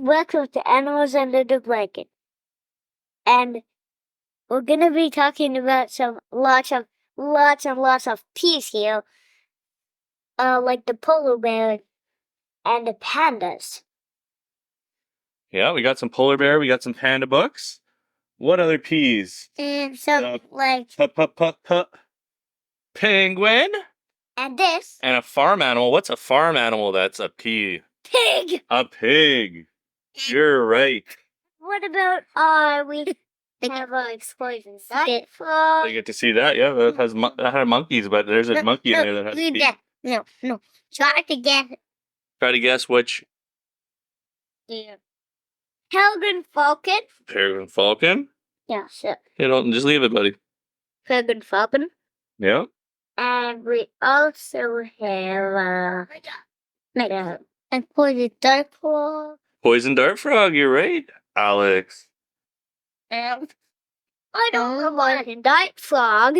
welcome to Animals Under the Blanket. And we're gonna be talking about lots and lots of peas here, like the polar bear and the pandas. Yeah, we got some polar bear, we got some panda books. What other peas? And some Penguin. And this. And a farm animal. What's a farm animal that's a pea? Pig! A pig. You're right. What about we have explosions? Spit frog. I get to see that. Yeah, that had monkeys, but there's a monkey in there that has peas. No. Try to guess which. Yeah. Peregrine falcon. Peregrine falcon. Yeah, sure. You don't just leave it, buddy. Peregrine falcon. Yeah. And we also have and poison dart frog. Poison dart frog. You're right, Alex. And I don't know poison dart frog.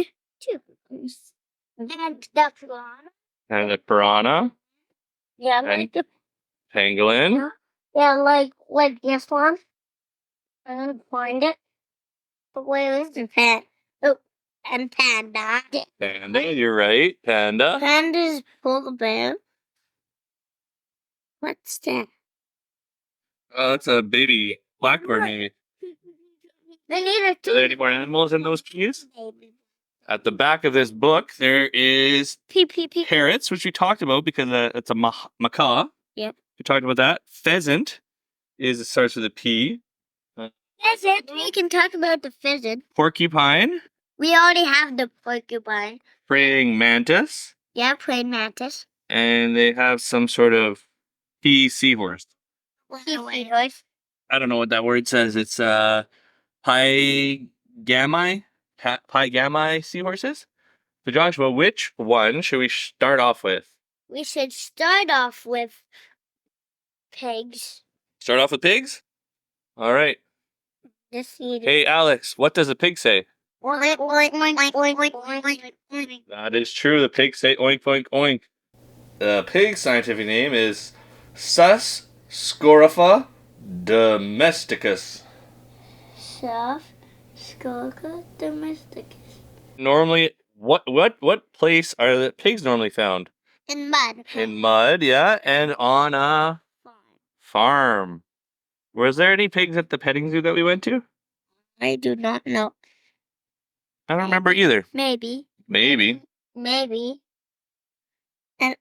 And the piranha. And the piranha. Yeah, and the pangolin. Yeah, like this one. I'm gonna find it. Where is the panda? Oh, and panda. Panda, you're right. Panda. Panda's polar bear. What's that? Oh, that's a baby blackbird, maybe. Are there any more animals in those peas? At the back of this book, there is parrots, which we talked about because it's a macaw. Yep. We talked about that. Pheasant starts with a P. Pheasant. We can talk about the pheasant. Porcupine. We already have the porcupine. Praying mantis. Yeah, praying mantis. And they have some sort of P seahorse. Seahorse. I don't know what that word says. It's pygami seahorses. So Joshua, which one should we start off with? We should start off with pigs. Start off with pigs? All right. Hey, Alex, what does a pig say? Oink, oink, oink, oink, oink, oink. That is true. The pigs say oink, oink, oink. The pig's scientific name is Sus scorifa domesticus. Sus scorifa domesticus. Normally, what place are the pigs normally found? In mud. In mud, yeah, and on a farm. Was there any pigs at the petting zoo that we went to? I do not know. I don't remember either. Maybe. Maybe. And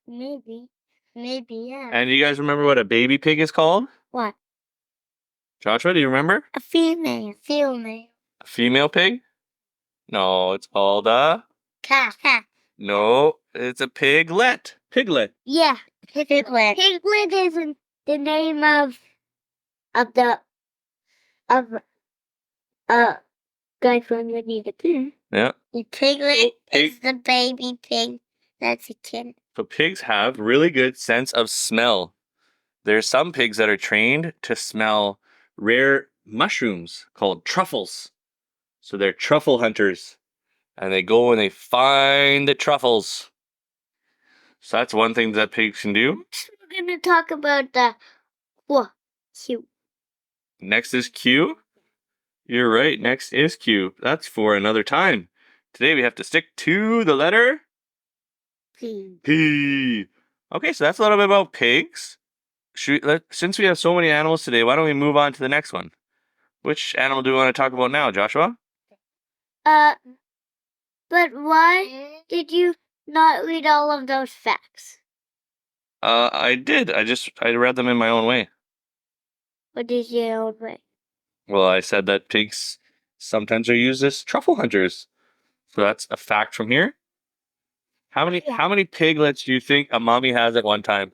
maybe, yeah. And you guys remember what a baby pig is called? What? Joshua, do you remember? A female. A female pig? No, it's called a... Calf. No, it's a piglet. Piglet. Yeah, piglet. Piglet is the name of guy from Winnie the Pooh. Yeah. The piglet is the baby pig. That's a kid. So pigs have really good sense of smell. There's some pigs that are trained to smell rare mushrooms called truffles. So they're truffle hunters. And they go and they find the truffles. So that's one thing that pigs can do. We're going to talk about Q. Next is Q. You're right. Next is Q. That's for another time. Today we have to stick to the letter P. Okay, so that's a little bit about pigs. Since we have so many animals today, why don't we move on to the next one? Which animal do we want to talk about now, Joshua? But why did you not read all of those facts? I did. I read them in my own way. What is your own way? Well, I said that pigs sometimes are used as truffle hunters. So that's a fact from here. How many piglets do you think a mommy has at one time?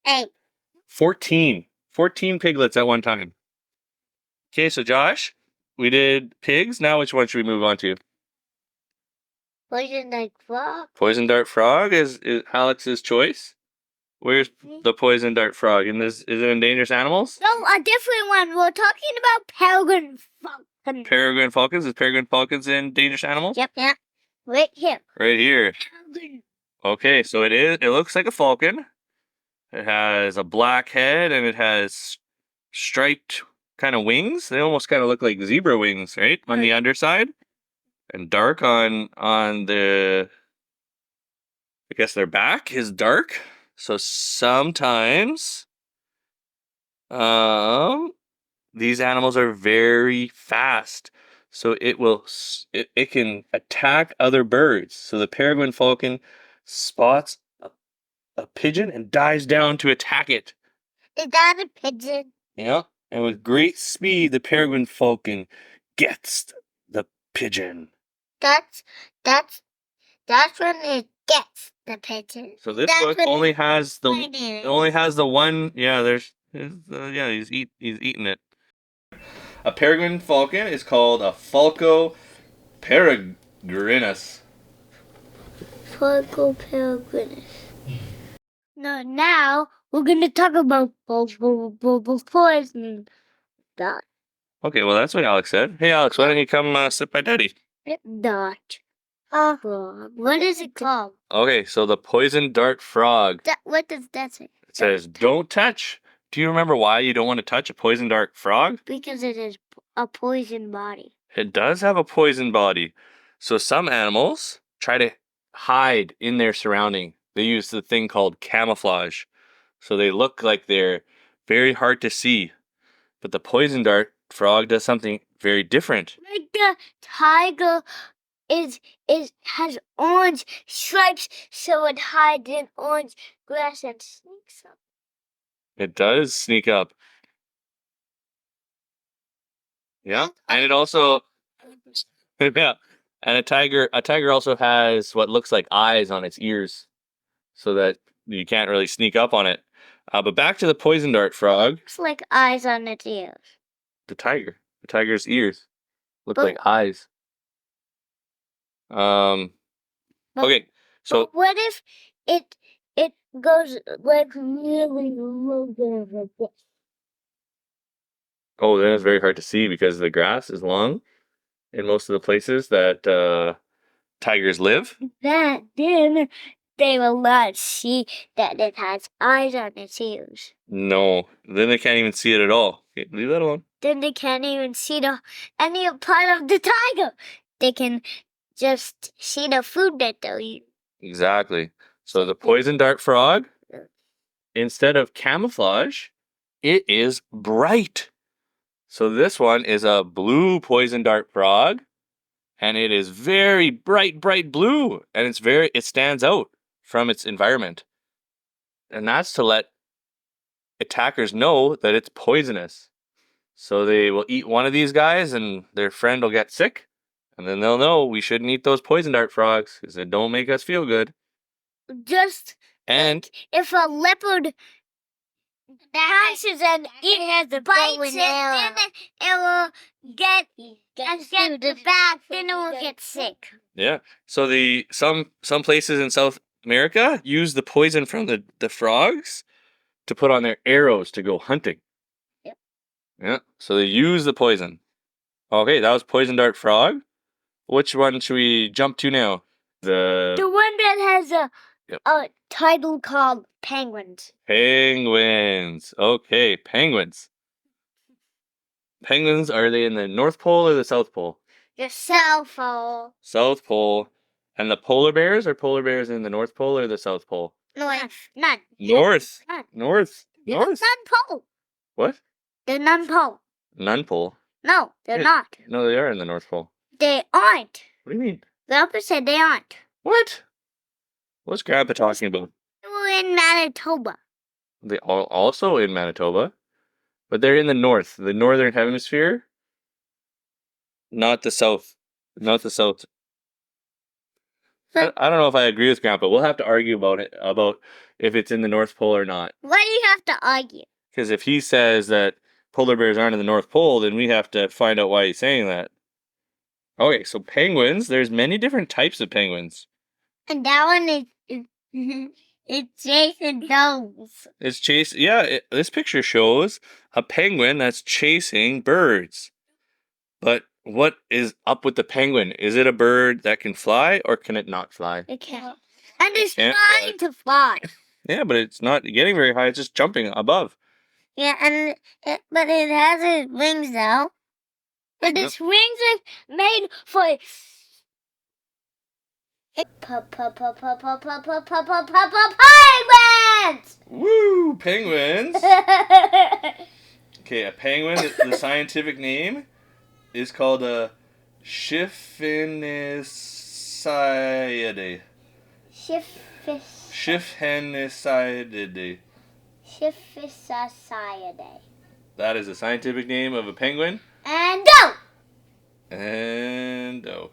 8. 14. 14 piglets at one time. Okay, so Josh, we did pigs. Now which one should we move on to? Poison dart frog. Poison dart frog is Alex's choice. Where's the poison dart frog? Is it in Dangerous Animals? No, a different one. We're talking about peregrine falcon. Peregrine falcons? Is peregrine falcons in Dangerous Animals? Yep. Right here. Right here. Peregrine. Okay, so it looks like a falcon. It has a black head and it has striped kind of wings. They almost kind of look like zebra wings, right? On the underside, and dark on the. I guess their back is dark. So sometimes, these animals are very fast. So it can attack other birds. So the peregrine falcon spots a pigeon and dives down to attack it. Is that a pigeon? Yeah. And with great speed, the peregrine falcon gets the pigeon. That's when it gets the pigeon. So this That's book when only it's has the finding it it. only has the one. Yeah, yeah, he's eating it. A peregrine falcon is called a Falco peregrinus. Falco peregrinus. No, now we're gonna talk about poison. Dot. Okay, well that's what Alex said. Hey Alex, why don't you come sit by Daddy? Dot. What is it called? Okay, so the poison dart frog. What does that say? It says don't touch. Do you remember why you don't want to touch a poison dart frog? Because it is a poison body. It does have a poison body. So some animals try to hide in their surrounding. They use the thing called camouflage. So they look like they're very hard to see. But the poison dart frog does something very different. Like the tiger has orange stripes, so it hides in orange grass and sneaks up. It does sneak up. Yeah. And it also yeah. And a tiger also has what looks like eyes on its ears, so that you can't really sneak up on it. But back to the poison dart frog. Looks like eyes on its ears. The tiger's ears look But- like eyes. But- Okay, so But what if it goes like really low down like this? then it's very hard to see because the grass is long in most of the places that tigers live. Then they will not see that it has eyes on its ears. No, then they can't even see it at all. Okay, leave that alone. Then they can't even see any part of the tiger. They can just see the food that they'll eat. Exactly. So the poison dart frog, instead of camouflage, it is bright. So this one is a blue poison dart frog, and it is very bright blue, and it stands out from its environment. And that's to let attackers know that it's poisonous. So they will eat one of these guys and their friend will get sick, and then they'll know we shouldn't eat those poison dart frogs because they don't make us feel good. Just And if a leopard passes and it bites it, then it will get the back, then it will get sick. yeah, so some places in South America use the poison from the frogs to put on their arrows to go hunting. Yep. Yeah, so they use the poison. Okay, that was poison dart frog. Which one should we jump to now? The one that has Yep. a title called Penguins. Penguins. Okay, penguins. Penguins, are they in the North Pole or the South Pole? The South Pole. South Pole. And the polar bears? Are polar bears in the North Pole or the South Pole? None. North. None. North. They're North. non-pole. What? They're non-pole. None pole. No, they're Yeah. not. No, they are in the North Pole. They aren't. What do you mean? Grandpa said they aren't. What? What's Grandpa talking about? They were in Manitoba. They are also in Manitoba, but they're in the north, the northern hemisphere, not the south. Not the south. I don't know if I agree with Grandpa. We'll have to argue about it, about if it's in the North Pole or not. Why do you have to argue? Because if he says that polar bears aren't in the North Pole, then we have to find out why he's saying that. Okay, so penguins, there's many different types of penguins. And that one is it's Jason Jones. It's this picture shows a penguin that's chasing birds. But what is up with the penguin? Is it a bird that can fly or can it not fly? It can't. And it's can't trying to fly. Yeah, but it's not getting very high, it's just jumping above. Yeah, and but it has its wings now. But its wings are made for penguins. Woo! Penguins. Okay, a penguin. The scientific name is called a Schiphenicidea. Schiphenicidea. Schiphicidae. That is the scientific name of a penguin. And go. And oh.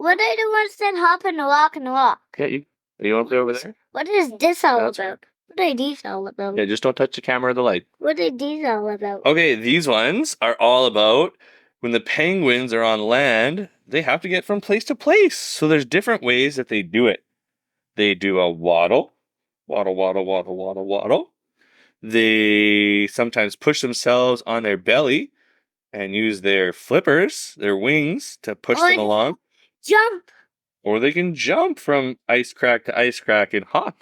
What are the ones that hop and walk and walk? Yeah, you want to play over there? What is this all That's about? What are these all about? Yeah, just don't touch the camera or the light. What are these all about? Okay, these ones are all about when the penguins are on land, they have to get from place to place. So there's different ways that they do it. They do a waddle, waddle, waddle, waddle, waddle, waddle. They sometimes push themselves on their belly and use their flippers, their wings, to push them along. Jump. Or they can jump from ice crack to ice crack and hop.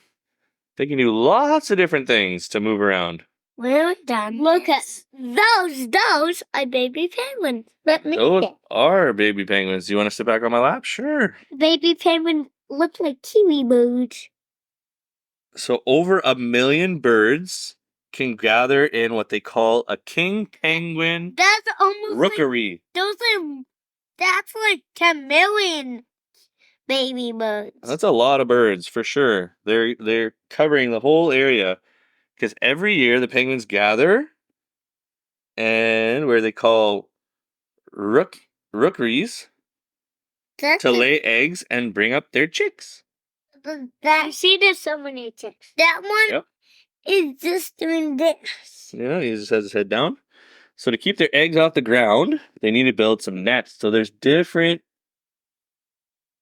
They can do lots of different things to move around. We're done. Look at those. Those are baby penguins. Let me Those see. are baby penguins. Do you want to sit back on my lap? Sure. Baby penguins look like kiwi birds. So over 1 million birds can gather in what they call a king penguin That's almost like rookery. that's like 10 million baby birds. That's a lot of birds for sure. They're covering the whole area because every year the penguins gather and where they call rookeries That's to lay eggs and bring up their chicks. that. You see, there's so many chicks. That one Yep. is just doing this. Yeah, he just has his head down. So to keep their eggs off the ground, they need to build some nets. So there's different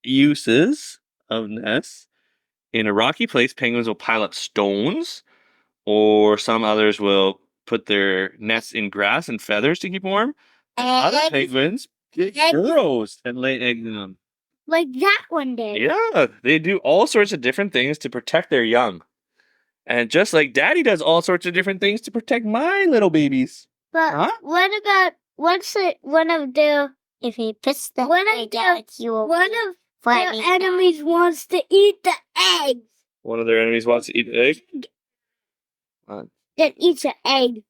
uses of nests. In a rocky place, penguins will pile up stones, or some others will put their nests in grass and feathers to keep warm. Other Eggs, penguins dig eggs. burrows and lay eggs in them. like that one did. Yeah, they do all sorts of different things to protect their young. And just like Daddy does all sorts of different things to protect my little babies. But Huh? what about what's it? One of the If he puts the one of egg the out, he will one of fight the me. enemies wants to eat the eggs. One of their enemies wants to eat the egg. That eats an egg.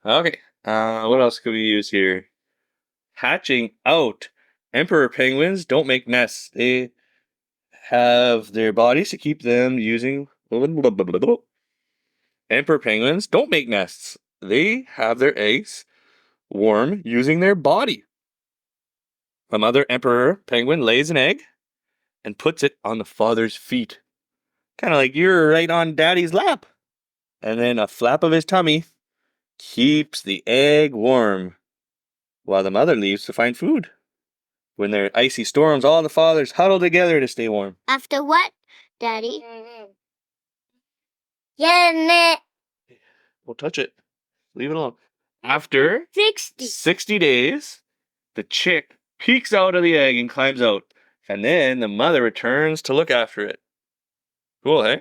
Okay. What else could we use here? Hatching out. Emperor penguins don't make nests. They have their bodies to keep them using. Emperor penguins don't make nests. They have their eggs warm using their body. A mother emperor penguin lays an egg and puts it on the father's feet. Kind of like you're right on daddy's lap. And then a flap of his tummy keeps the egg warm while the mother leaves to find food. When there are icy storms, all the fathers huddle together to stay warm. After what, Daddy? Yeah, Don't touch it. Leave it alone. After 60. 60 days, the chick peeks out of the egg and climbs out. And then the mother returns to look after it. Cool, eh?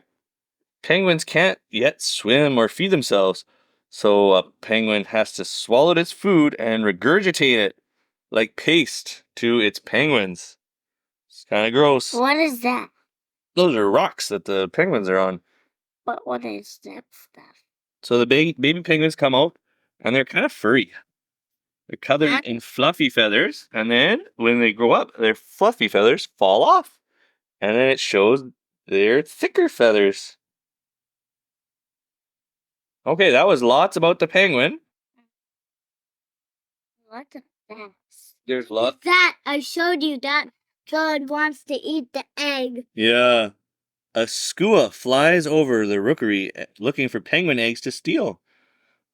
Penguins can't yet swim or feed themselves, so a penguin has to swallow its food and regurgitate it like paste to its penguins. It's kind of gross. What is that? Those are rocks that the penguins are on. But what is that stuff? So the baby penguins come out, and they're kind of furry. They're covered in fluffy feathers, and then when they grow up, their fluffy feathers fall off, and then it shows their thicker feathers. Okay, that was lots about the penguin. What is that? There's lots. That I showed you that God wants to eat the egg. Yeah. A skua flies over the rookery looking for penguin eggs to steal.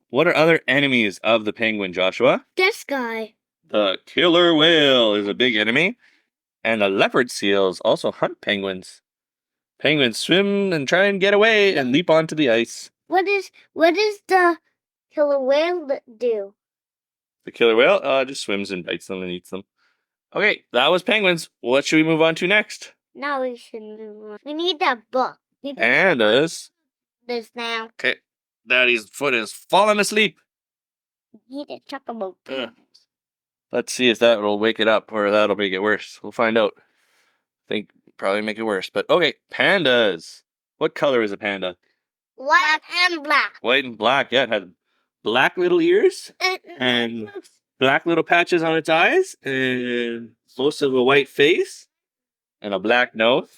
What are other enemies of the penguin, Joshua? This guy. The killer whale is a big enemy, and the leopard seals also hunt penguins. Penguins swim and try and get away and leap onto the ice. What is the killer whale do? The killer whale just swims and bites them and eats them. Okay, that was penguins. What should we move on to next? Now we should move on. We need that book. Pandas. This now. Okay, Daddy's foot is falling asleep. We need to talk about Ugh. Let's see if that will wake it up or that'll make it worse. We'll find out. I think probably make it worse. But okay, pandas. What color is a panda? white and black. White and black. Yeah, it had black little ears and black little patches on its eyes and most of a white face and a black nose.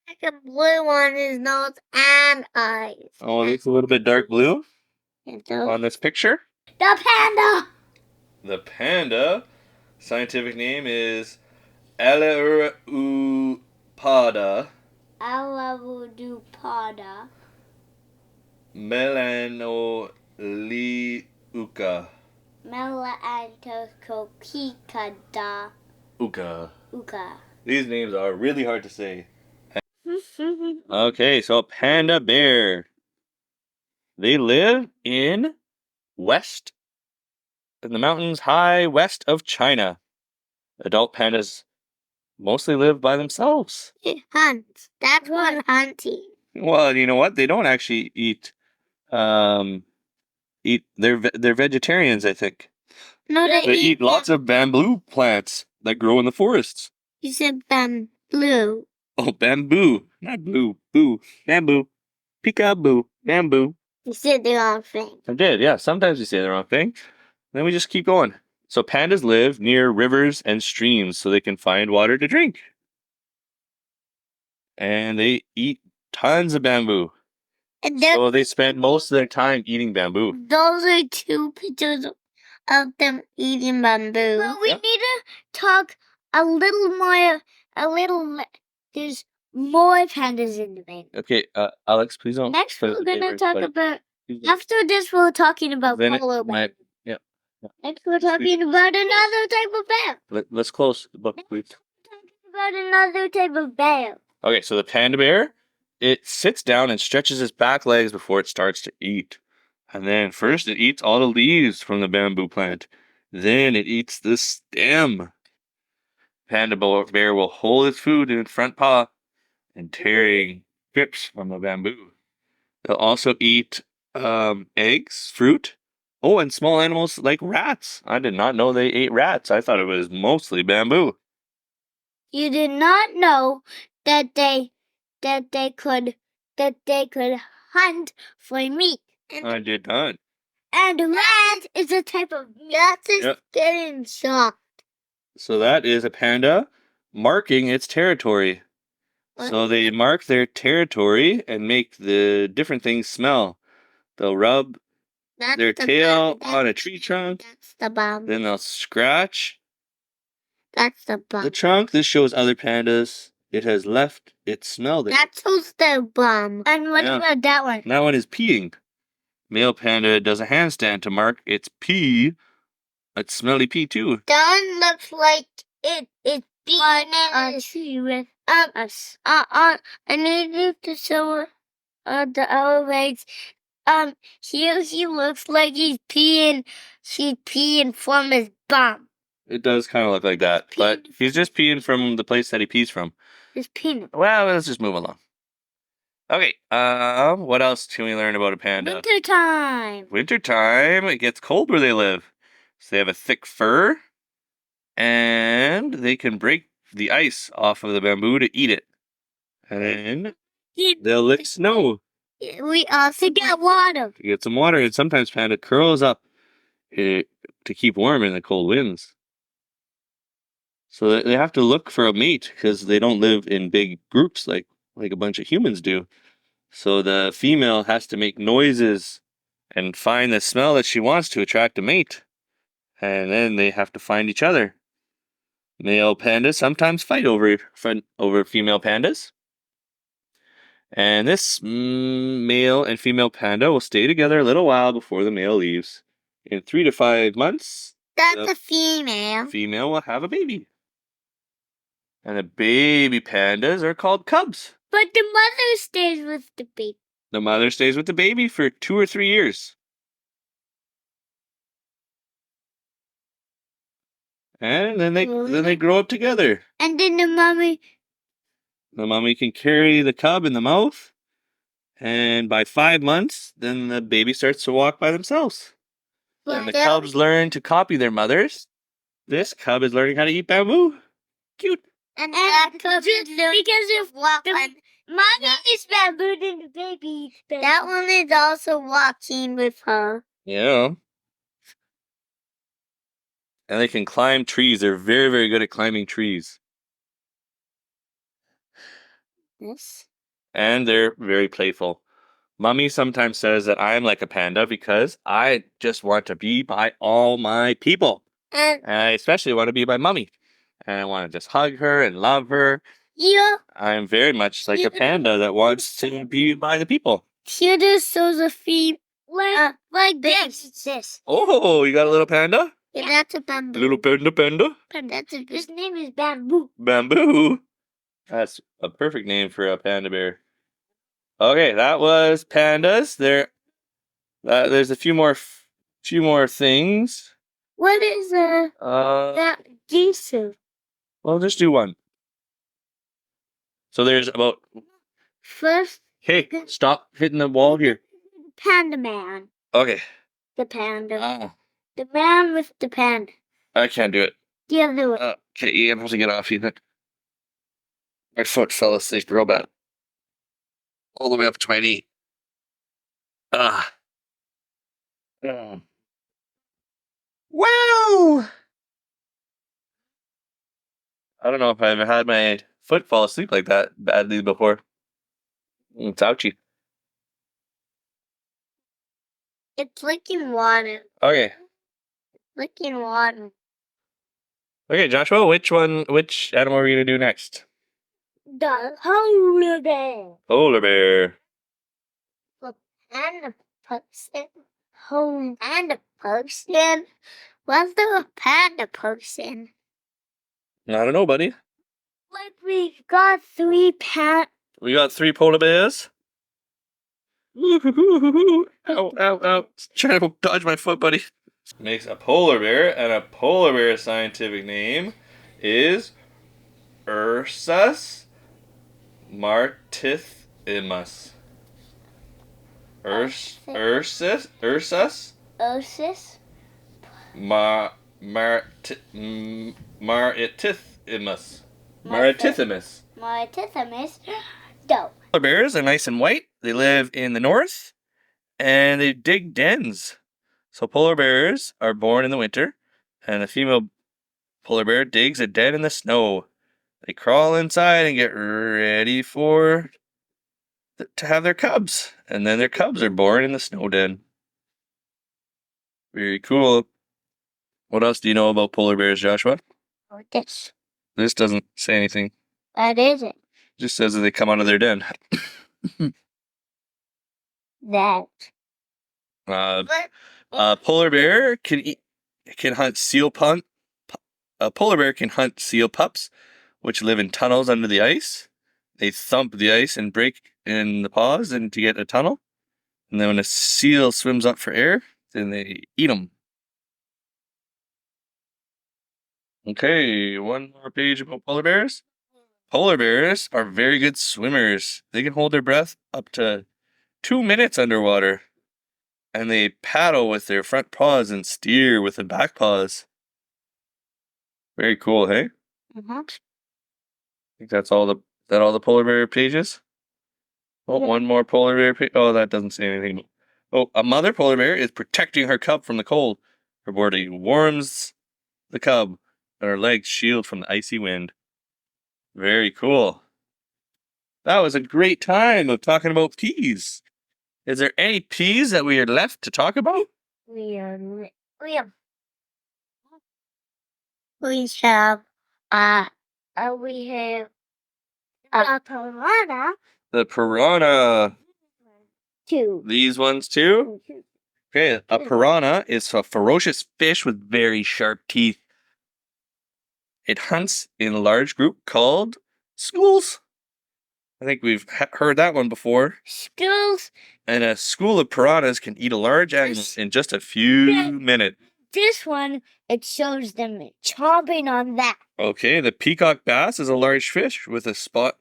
Like a blue on his nose and eyes. Oh, it looks a little bit dark blue And the on this picture. panda. The panda scientific name is Aleureupada Alavudupada. melanoliuca. Melanthococicada. Uka. Uka. These names are really hard to say. Okay, so panda bear. They live in the mountains high west of China. Adult pandas mostly live by themselves. It hunts. That's what hunting. Well, you know what? They don't actually eat. They're vegetarians, I think. No, They eat lots of bamboo plants that grow in the forests. You said blue. Oh, bamboo, not blue, boo, bamboo, peekaboo, bamboo. You said the wrong thing. I did, yeah. Sometimes we say the wrong thing. Then we just keep going. So pandas live near rivers and streams so they can find water to drink. And they eat tons of bamboo. And So they spend most of their time eating bamboo. those are 2 pictures of them eating bamboo. But we Yep. need to talk a little more. There's more pandas in the bank. Okay, Alex, please don't. Next, play we're with the gonna papers, talk buddy. about. Please don't. After this, we're talking about Then it polo might- bear. yeah. Next, we're talking about another type of bear. Let's close the book, please. Talking about another type of bear. Okay, so the panda bear, it sits down and stretches its back legs before it starts to eat. And then first it eats all the leaves from the bamboo plant. Then it eats the stem. Panda bear will hold its food in its front paw and tearing strips from the bamboo. They'll also eat eggs, fruit, oh, and small animals like rats. I did not know they ate rats. I thought it was mostly bamboo. You did not know that they could hunt for meat. I did not. And rat is a type of meat. That's Yep. getting soft. So that is a panda marking its territory. So they mark their territory and make the different things smell. They'll rub their tail on a tree trunk. That's the bomb. Then they'll scratch That's the bomb. the trunk. This shows other pandas it has left its smell there. That shows the bomb. And what Yeah. about that one? That one is peeing. Male panda does a handstand to mark its pee. Its smelly pee too. That one looks like it's being a tree with us. I need you to show the other legs. Here he looks like he's peeing from his bum. It does kind of look like that, but Peeing. he's just peeing from the place that he pees from. His penis. Well, let's just move along. Okay, what else can we learn about a panda? Winter time. Wintertime, it gets cold where they live. So they have a thick fur, and they can break the ice off of the bamboo to eat it. And then they'll lick snow We also get water. to get some water, and sometimes panda curls up to keep warm in the cold winds. So they have to look for a mate because they don't live in big groups like a bunch of humans do. So the female has to make noises and find the smell that she wants to attract a mate. And then they have to find each other. Male pandas sometimes fight over female pandas. And this male and female panda will stay together a little while before the male leaves. In 3 to 5 months, That's a female. female will have a baby. And the baby pandas are called cubs. But the mother stays with the baby. The mother stays with the baby for 2 or 3 years. And then they grow up together. And then the mommy. The mommy can carry the cub in the mouth. And by 5 months, then the baby starts to walk by themselves. And the cubs learn to copy their mothers. This cub is learning how to eat bamboo. Cute. And that cub is because of the mommy is bambooed and the baby. That one is also walking with her. Yeah. And they can climb trees. They're very, very good at climbing trees. This. And they're very playful. Mummy sometimes says that I'm like a panda because I just want to be by all my people. And And I especially want to be by Mummy. And I want to just hug her and love her. yeah, I'm very much like a panda that wants to be by the people. here this shows a feet like this. Oh, you got a little panda? Yeah, that's a bamboo. Little panda? His name is Bamboo. Bamboo. That's a perfect name for a panda bear. Okay, that was pandas. There's a few more things. What is that geese? Well, just do one. So there's about. First, Hey, stop hitting the wall here. Panda Man. Okay. The panda. Ah, The man with the panda. I can't do it. The other one. Okay, you're gonna have to get off, Ethan. My foot fell asleep real bad. All the way up to my knee. Ah. Mm. Wow! I don't know if I've ever had my foot fall asleep like that badly before. It's ouchy. It's licking water. Okay. Licking water. Okay, Joshua, which animal are we gonna do next? The polar bear. Polar bear. Look, and a person. Home and a person. What's the panda person? I don't know, buddy. Like we've got 3 We got 3 polar bears. Ow, ow, ow. Trying to dodge my foot, buddy. Makes a polar bear, and a polar bear scientific name is Ursus martithimus. Ursus Osis. maritithimus. Maritithimus. Maritithimus. Dope. Polar bears are nice and white. They live in the north, and they dig dens. So polar bears are born in the winter, and the female polar bear digs a den in the snow. They crawl inside and get ready to have their cubs, and then their cubs are born in the snow den. Very cool. What else do you know about polar bears, Joshua? Oh, this. This doesn't say anything. That is it. It just says that they come out of their den. That. Polar bear can hunt seal punt. A polar bear can hunt seal pups, which live in tunnels under the ice. They thump the ice and break in the paws and to get a tunnel. And then when a seal swims up for air, then they eat them. Okay, one more page about polar bears. Polar bears are very good swimmers. They can hold their breath up to 2 minutes underwater. And they paddle with their front paws and steer with the back paws. Very cool, hey? Mm-hmm. I think that's all the polar bear pages. Oh, Yeah. one more polar bear page. Oh, that doesn't say anything. Oh, a mother polar bear is protecting her cub from the cold. Her body warms the cub, and her legs shield from the icy wind. Very cool. That was a great time of talking about peas. Is there any peas that we are left to talk about? We have we have a piranha. The piranha. 2. These ones too? Okay, a piranha is a ferocious fish with very sharp teeth. It hunts in a large group called schools. I think we've heard that one before. Schools. And a school of piranhas can eat a large animal in just a few minutes. This one, it shows them chomping on that. Okay, the peacock bass is a large fish with a spot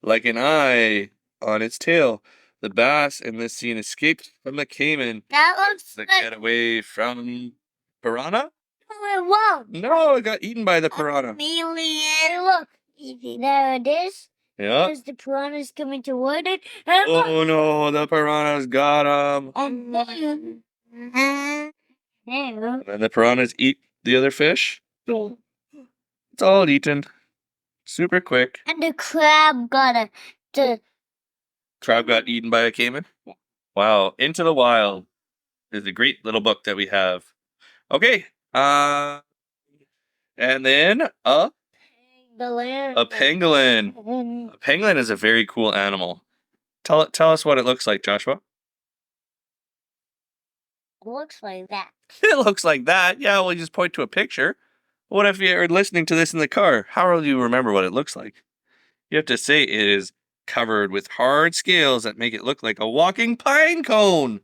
like an eye on its tail. The bass in this scene escaped from the caiman That looks to like get away from piranha. oh, it won't. No, it got eaten by the piranha. Chameleon. Look, there it is. Yeah. There's the piranhas coming toward it. And look. Oh no, the piranhas got him. And then, there. And then the piranhas eat the other fish. It's all eaten. Super quick. And the crab got Crab got eaten by a caiman. Wow. Into the Wild is a great little book that we have. Okay. And then a pangolin. A pangolin is a very cool animal. Tell us what it looks like, Joshua. It looks like that. It looks like that. Yeah, we'll just point to a picture. What if you're listening to this in the car? How will you remember what it looks like? You have to say it is covered with hard scales that make it look like a walking pine cone.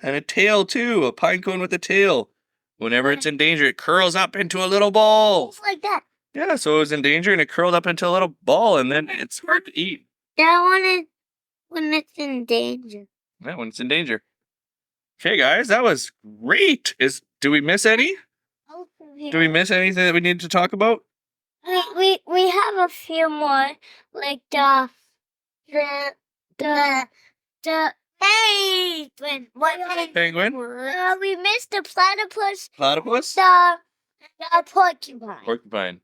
And a tail too, a pine cone with a tail. Whenever it's in danger, it curls up into a little ball. It's like that. Yeah, so it was in danger and it curled up into a little ball and then it's hard to eat. That one is when it's in danger. Yeah, when it's in danger. Okay, guys, that was great. Do we miss any? Do we miss anything that we need to talk about? We have a few more, like the Hey, what? Penguin. We missed the platypus, Platypus. the porcupine, Porcupine.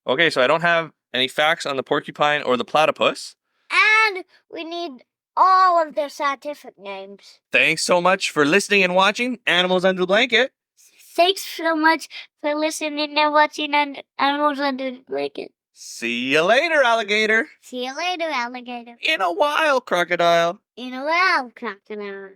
Okay, so I don't have any facts on the porcupine or the platypus. and we need all of their scientific names. Thanks so much for listening and watching Animals Under the Blanket. Thanks so much for listening and watching Animals Under the Blanket. See you later, alligator. See you later, alligator. In a while, crocodile. In a while, crocodile.